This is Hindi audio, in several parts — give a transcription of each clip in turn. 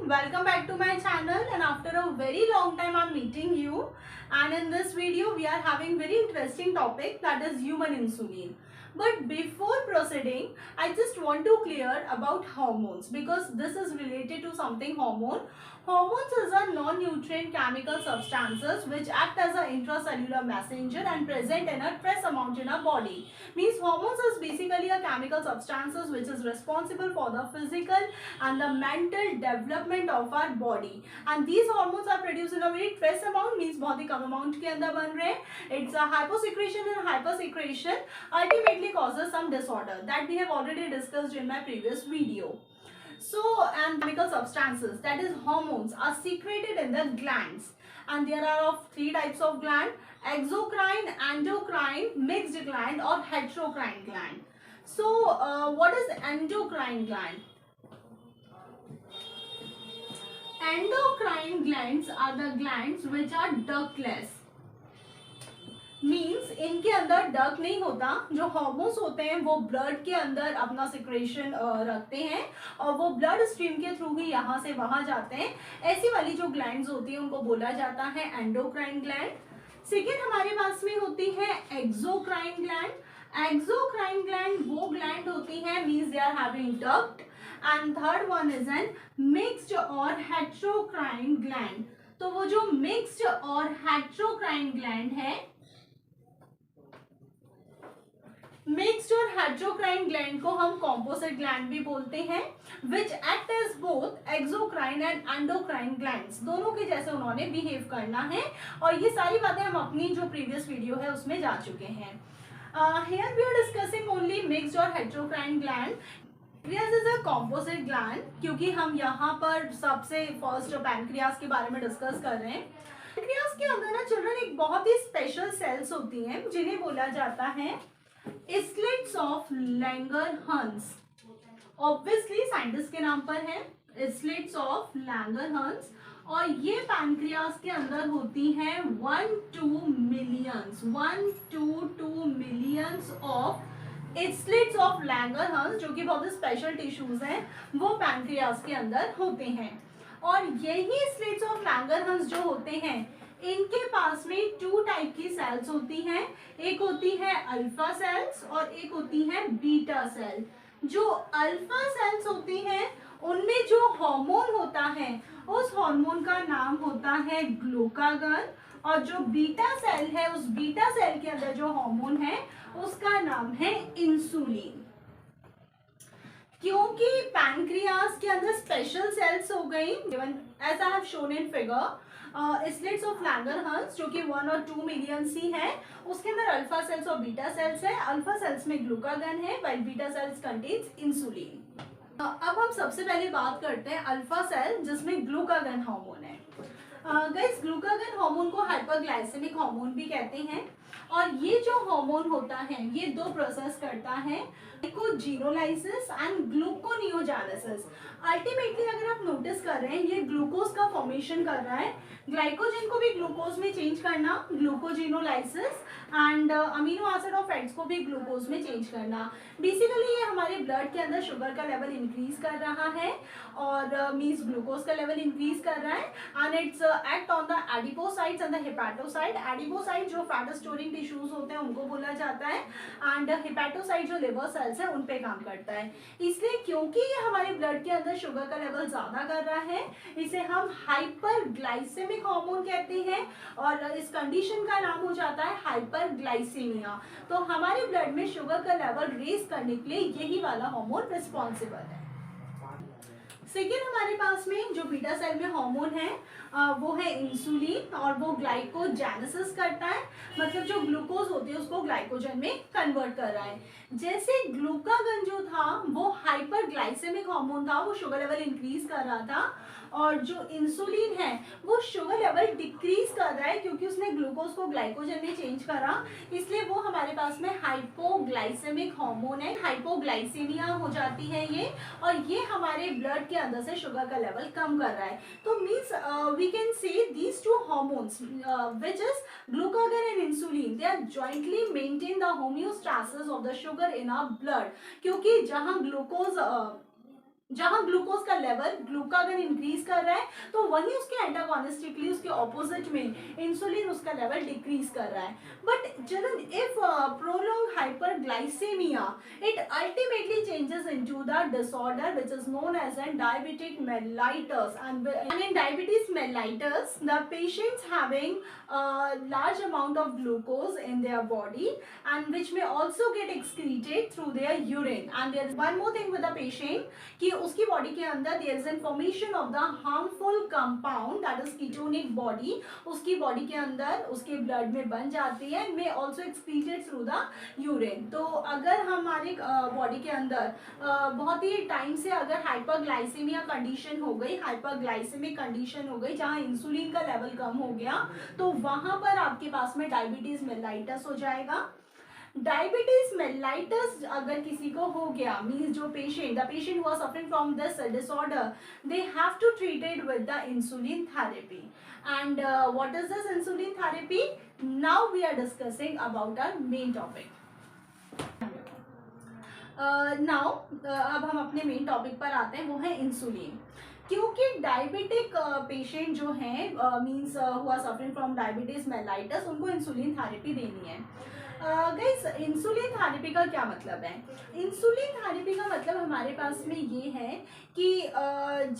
welcome back to my channel, and after a very long time I'm meeting you, and in this video we are having very interesting topic, that is human insulin. But before proceeding, I just want to clear about hormones, because this is related to something hormone. Hormones is a non-nutrient chemical substances which act as an intracellular messenger and present in a trace amount in our body. Means hormones is basically a chemical substances which is responsible for the physical and the mental development of our body. And these hormones are produced in a very trace amount, means बहुत ही कम amount के अंदर बन रहे हैं. It's a hyposecretion, and hypersecretion ultimately causes some disorder that we have already discussed in my previous video. So, and chemical substances, that is hormones, are secreted in the glands, and there are of three types of gland: exocrine, endocrine, mixed gland, or heterocrine gland. So what is endocrine gland? Endocrine glands are the glands which are ductless. Means इनके अंदर डक नहीं होता. जो हार्मोन्स होते हैं वो ब्लड के अंदर अपना सिक्रेशन रखते हैं और वो ब्लड स्ट्रीम के थ्रू ही यहाँ से वहां जाते हैं. ऐसी वाली जो ग्लैंड्स होती है उनको बोला जाता है एंडोक्राइन ग्लैंड. सेकेंड हमारे पास में होती है एक्सोक्राइन ग्लैंड. एक्सोक्राइन ग्लैंड वो ग्लैंड होती है means they are having duct. And third one is an mixed और हेट्रोक्राइन ग्लैंड. तो वो जो मिक्स्ड और हेट्रोक्राइन ग्लैंड है, मिक्स्ड और हेट्रोक्राइन ग्लैंड को हम कॉम्पोजिट ग्लैंड भी बोलते हैं, which act as both exocrine and endocrine glands. दोनों के जैसे उन्होंने बिहेव करना है, और ये सारी बातें हम अपनी जो प्रीवियस वीडियो है उसमें जा चुके हैं. Here we are discussing only mixed और heterocrine gland. Pancreas is a composite gland, क्योंकि हम यहाँ पर सबसे फर्स्ट पैंक्रियास के बारे में डिस्कस कर रहे हैं. पैंक्रियास के अंदर ना चिल्ड्रन एक बहुत ही स्पेशल सेल्स होती हैं जिन्हें बोला जाता है slits of Langerhans. Obviously scientist के नाम पर है स्लिट्स ऑफ लैंगरहंस, और ये पैंक्रियास के अंदर होती हैं 1 to 2 millions of slits of Langerhans, जो कि बहुत स्पेशल टिश्यूज हैं, वो पैंक्रियास के अंदर होते हैं. और यही स्लिट्स ऑफ लैंगरहंस जो होते हैं, इनके पास में टू टाइप की सेल्स होती हैं. एक होती है अल्फा सेल्स और एक होती है बीटा सेल. जो अल्फा सेल्स होती हैं उनमें जो हार्मोन होता है उस हार्मोन का नाम होता है ग्लूकागन, और जो बीटा सेल है उस बीटा सेल के अंदर जो हार्मोन है उसका नाम है इंसुलिन. क्योंकि पैंक्रियास के अंदर स्पेशल सेल्स हो गई, as I have shown in figure, slits of Langerhans जो कि 1 और 2 मिलियन सी है, उसके अंदर अल्फा सेल्स और बीटा सेल्स है. अल्फा सेल्स में ग्लूकागन है, while beta cells contains insulin. अब हम सबसे पहले बात करते हैं अल्फा सेल जिसमें ग्लूकागन हार्मोन है. गाइस, ग्लूकागन हार्मोन को हाइपरग्लाइसेमिक हार्मोन भी कहते हैं, और ये जो हार्मोन होता है ये दो प्रोसेस करता है, ग्लाइकोजीनोलाइसिस एंड ग्लूकोनियोजेनेसिस. अल्टीमेटली अगर आप नोटिस कर रहे हैं ये ग्लूकोज का फॉर्मेशन कर रहा है. ग्लाइकोजन को भी ग्लूकोज में चेंज करना, ग्लूकोजिनोलाइसिस, एंड अमीनो एसिड और फैट्स को भी ग्लूकोज में चेंज करना. बेसिकली ये हमारे ब्लड के अंदर शुगर का लेवल इंक्रीज कर रहा है, और मीन्स ग्लूकोज का लेवल इंक्रीज कर रहा है, and it's act on the adipocytes and the hepatocyte. Adipocyte जो फैट स्टोरिंग टिश्यूज होते हैं उनको बोला जाता है, एंड हेपेटोसाइट जो लिवर सेल्स है उन पे काम करता है. इसलिए क्योंकि ये हमारे ब्लड के अंदर शुगर का लेवल ज्यादा कर रहा है, इसे हम हाइपरग्लाइसेमिक हार्मोन कहते हैं, और इस कंडीशन का नाम हो जाता है हाइपरग्लाइसीमिया. तो हमारे ब्लड में शुगर का लेवल रेज करने के लिए यही वाला हार्मोन रिस्पॉन्सिबल है. सेकेंड हमारे पास में जो बीटा सेल में हार्मोन है वो है इंसुलिन, और वो ग्लाइकोजेनेसिस करता है, मतलब जो ग्लूकोज होती है उसको ग्लाइकोजन में कन्वर्ट कर रहा है. जैसे ग्लूकागन जो था वो हाइपरग्लाइसेमिक हार्मोन था, वो शुगर लेवल इंक्रीज कर रहा था, और जो इंसुलिन है वो शुगर लेवल डिक्रीज कर रहा है, क्योंकि उसने ग्लूकोज को ग्लाइकोजन में चेंज करा, इसलिए वो हमारे पास में हाइपोग्लाइसेमिक हार्मोन है. हाइपोग्लाइसीमिया हो जाती है ये, और ये हमारे ब्लड के अंदर से शुगर का लेवल कम कर रहा है. तो means we can say these two hormones which is glucagon and insulin, they are jointly maintain the homeostasis of the sugar in our blood. क्योंकि जहां ग्लूकोज जहां ग्लूकोज का लेवल ग्लूकागन इंक्रीज कर रहा है तो वहीं उसके एंटागोनिस्टिकली उसके ऑपोजिट में इंसुलिन उसका लेवल डिक्रीज कर रहा है. But children, if prolong hyperglycaemia, it ultimately changes into the disorder which is known as an diabetic mellitus. And in diabetes mellitus, the patients having a large amount of glucose in their body and which may also get excreted through their urine. And there is one more thing with the patient कि उसकी बॉडी के अंदर there is an formation of the harmful compound that is ketonic body, उसकी बॉडी के अंदर उसके ब्लड में बन जाती है, may also excreted through the urine. तो अगर हमारे बॉडी के अंदर बहुत ही टाइम से अगर हाइपरग्लाइसेमिया कंडीशन हो गई, हाइपरग्लाइसेमिक कंडीशन हो गई जहाँ इंसुलिन का लेवल कम हो गया, तो वहाँ पर आपके पास में डायबिटीज मेलाइटस हो जाएगा. डायबिटीज मेलाइटस अगर किसी को हो गया, मीन्स जो patient, the patient who are suffering from this disorder, they have to treated with the insulin therapy. And what is this insulin therapy? Now we are discussing about our main topic. Now अब हम अपने मेन टॉपिक पर आते हैं, वो है इंसुलिन. क्योंकि डायबिटिक पेशेंट जो हैं means who are suffering from diabetes mellitus, उनको इंसुलिन थेरेपी देनी है. गाइस, इंसुलिन थेरेपी का क्या मतलब है? इंसुलिन थेरेपी का मतलब हमारे पास में ये है कि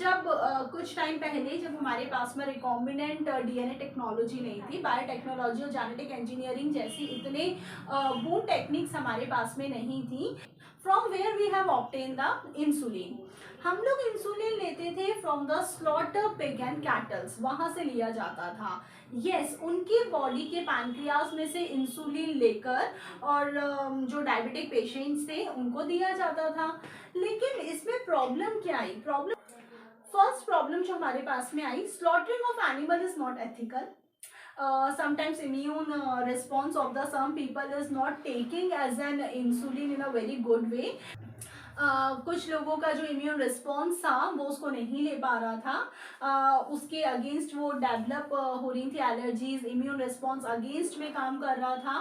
जब कुछ टाइम पहले जब हमारे पास में रिकॉम्बिनेंट डीएनए टेक्नोलॉजी नहीं थी, बायोटेक्नोलॉजी और जेनेटिक इंजीनियरिंग जैसी इतने बूम टेक्निक्स हमारे पास में नहीं थी, from where we have obtain the insulin. हम लोग इंसुलिन लेते थे from the slaughter pig and cattles, वहां से लिया जाता था. यस, उनकी बॉडी के पैनक्रियास में से इंसुलिन लेकर और जो डायबिटिक पेशेंट्स थे उनको दिया जाता था. लेकिन इसमें प्रॉब्लम क्या आई? फर्स्ट प्रॉब्लम जो हमारे पास में आई, slaughtering of animal is not ethical. Sometimes immune response of the some people is not taking as an insulin in a very good way. कुछ लोगों का जो इम्यून रिस्पॉन्स था वो उसको नहीं ले पा रहा था, उसके अगेंस्ट वो डेवलप हो रही थी एलर्जीज, इम्यून रिस्पॉन्स अगेंस्ट में काम कर रहा था.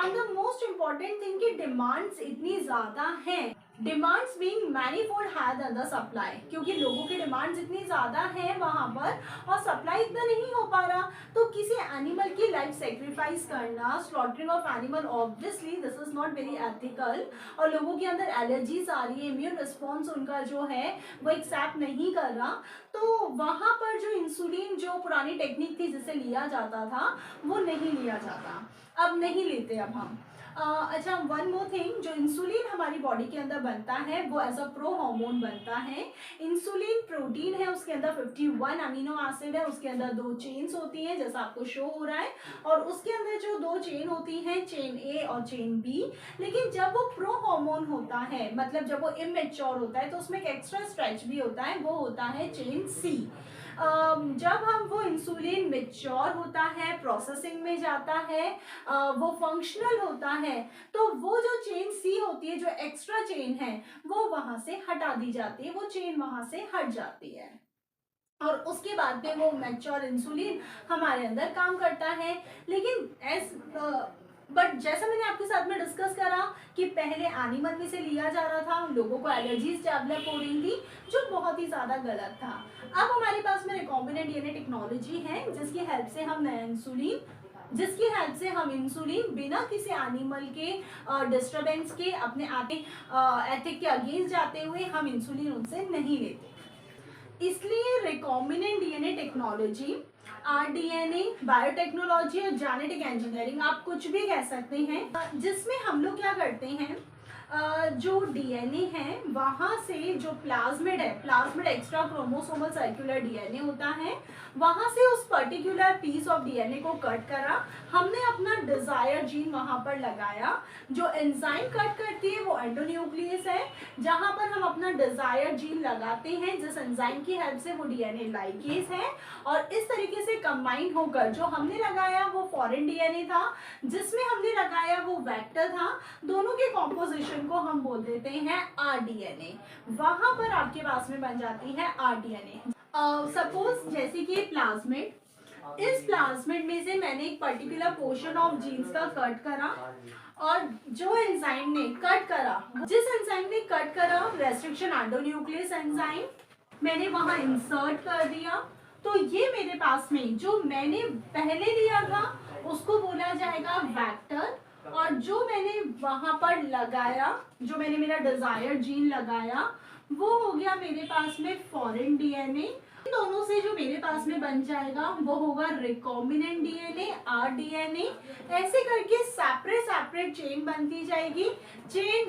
And the most important thing कि डिमांड्स इतनी ज़्यादा हैं, demands being manifold higher than the supply, क्योंकि लोगों की डिमांड्स इतनी ज़्यादा है वहाँ पर और सप्लाई इतना नहीं हो पा रहा, तो किसी एनिमल की लाइफ सेक्रीफाइस करना, slaughtering of animal, obviously this is not very ethical. और लोगों के अंदर एलर्जीज आ रही है, इम्यून रिस्पॉन्स उनका जो है वो एक्सेप्ट नहीं कर रहा, तो वहाँ पर जो इंसुलिन जो पुरानी टेक्निक थी जिसे लिया जाता था वो नहीं लिया जाता, अब नहीं लेते अब हम. अच्छा, वन मोर थिंग, जो इंसुलिन हमारी बॉडी के अंदर बनता है वो एज अ प्रो हार्मोन बनता है. इंसुलिन प्रोटीन है, उसके अंदर 51 अमीनो एसिड है, उसके अंदर 2 चेन्स होती हैं जैसा आपको शो हो रहा है, और उसके अंदर जो 2 चेन होती हैं, चेन ए और चेन बी. लेकिन जब वो प्रो हार्मोन होता है, मतलब जब वो इमेच्योर होता है, तो उसमें एक एक्स्ट्रा स्ट्रेच भी होता है, वो होता है चेन सी. जब हम वो इंसुलिन मेच्योर होता है, प्रोसेसिंग में जाता है, वो फंक्शनल होता है, तो वो जो चेन सी होती है, जो एक्स्ट्रा चेन है, वो वहां से हटा दी जाती है, वो चेन वहां से हट जाती है, और उसके बाद में वो मैच्योर इंसुलिन हमारे अंदर काम करता है. लेकिन बट जैसा मैंने आपके साथ में डिस्कस करा कि पहले एनिमल में से लिया जा रहा था, लोगों को एलर्जीज डेवलप हो रही थी, जो बहुत ही ज़्यादा गलत था. अब हमारे पास में रिकॉम्बिनेंट डीएनए टेक्नोलॉजी है जिसकी हेल्प से हम इंसुलिन बिना किसी एनिमल के डिस्टर्बेंस के, अपने एथिक के अगेंस्ट जाते हुए हम इंसुलिन उनसे नहीं लेते. इसलिए recombinant DNA technology, rDNA, biotechnology और जेनेटिक इंजीनियरिंग, आप कुछ भी कह सकते हैं, जिसमें हम लोग क्या करते हैं, जो डीएनए है वहाँ से जो प्लाज्मिड है, plasmid extra chromosomal circular DNA होता है, वहाँ से उस पर्टिकुलर पीस ऑफ डीएनए को कट करा, हमने अपना डिजायर जीन वहाँ पर लगाया. जो एंजाइम कट करती है वो एंडोन्यूक्लियस है, जहाँ पर हम अपना डिजायर जीन लगाते हैं, जिस एंजाइम की हेल्प से वो डीएनए लाइकेज है, और इस तरीके से कंबाइन होकर जो हमने लगाया वो फॉरेन डीएनए था, जिसमें हमने लगाया वो वेक्टर था, दोनों के कॉम्पोजिशन को हम बोल देते हैं आरडीएनए. वहां पर आपके पास में बन जाती है आरडीएनए. सपोज जैसे कि प्लाज्मिड, इस प्लाज्मिड में से मैंने एक पर्टिकुलर पोर्शन ऑफ जीन्स का कट करा, और जो एंजाइम ने कट करा, जिस एंजाइम ने कट करा रेस्ट्रिक्शन एंडोन्यूक्लियस एंजाइम, मैंने वहां इंसर्ट कर दिया। तो ये मेरे पास में जो मैंने पहले लिया था उसको बोला जाएगा वेक्टर, और जो मैंने वहां पर लगाया, जो मैंने मेरा डिजायर्ड जीन लगाया, वो हो गया मेरे पास में फॉरेन डीएनए। इन दोनों से जो मेरे पास में बन जाएगा वो होगा रिकॉम्बिनेंट डीएनए, आरडीएनए। ऐसे करके सेपरेट सेपरेट चेन बनती जाएगी, चेन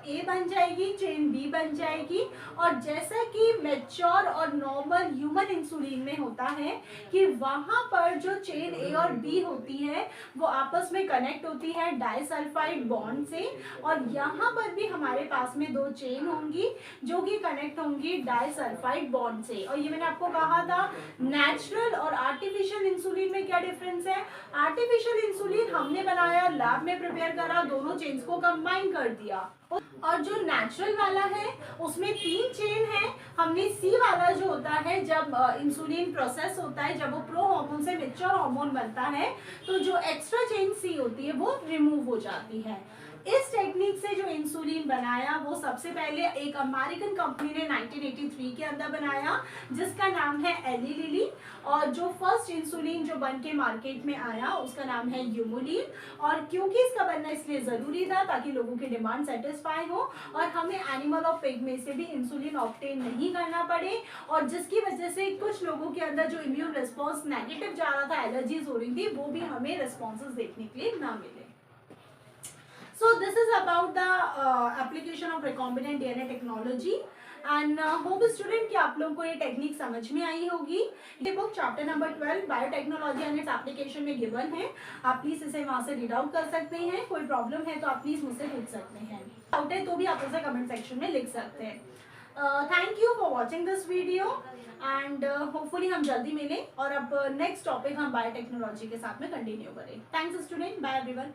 ए बन जाएगी, चेन बी बन जाएगी। और जैसा कि मैच्योर और नॉर्मल ह्यूमन इंसुलिन में होता है कि वहां पर जो चेन ए और बी होती है वो आपस में कनेक्ट होती है डाइसल्फाइड बॉन्ड से, और यहाँ पर भी हमारे पास में दो चेन होंगी जो कि कनेक्ट होंगी डाइसल्फाइड बॉन्ड से। और ये मैंने आपको कहा था नेचुरल और आर्टिफिशियल इंसुलिन में क्या डिफरेंस है। आर्टिफिशियल इंसुलिन हमने बनाया, लैब में प्रिपेयर करा, दोनों चेन्स को कंबाइन कर दिया। और जो नेचुरल वाला है उसमें 3 चेन है। हमने सी वाला जो होता है, जब इंसुलिन प्रोसेस होता है, जब वो प्रो हार्मोन से मैच्योर हार्मोन बनता है, तो जो एक्स्ट्रा चेन सी होती है वो रिमूव हो जाती है। इस टेक्निक से जो इंसुलिन बनाया वो सबसे पहले एक अमेरिकन कंपनी ने 1983 के अंदर बनाया, जिसका नाम है एली लिली। और जो फर्स्ट इंसुलिन जो बन के मार्केट में आया उसका नाम है यूमोलिन। और क्योंकि इसका बनना इसलिए ज़रूरी था ताकि लोगों की डिमांड सेटिस्फाई हो और हमें एनिमल और पिग में से भी इंसुलिन ऑब्टेन नहीं करना पड़े, और जिसकी वजह से कुछ लोगों के अंदर जो इम्यून रिस्पॉन्स नेगेटिव जा रहा था, एलर्जीज हो रही थी, वो भी हमें रिस्पॉन्सेज देखने के लिए ना मिले। So this is about the application of recombinant DNA technology and hope student कि आप लोगों को ये टेक्निक समझ में आई होगी। ये book chapter number 12 biotechnology and its application में गिवन है, आप प्लीज इसे वहाँ से रीड आउट कर सकते हैं। कोई प्रॉब्लम है तो आप प्लीज मुझसे पूछ सकते हैं, डाउट है तो भी आप उसे कमेंट सेक्शन में लिख सकते हैं। Thank you for watching this video and hopefully हम जल्दी मिलें और अब नेक्स्ट टॉपिक हम बायोटेक्नोलॉजी के साथ में कंटिन्यू करें। Thanks student, bye everyone.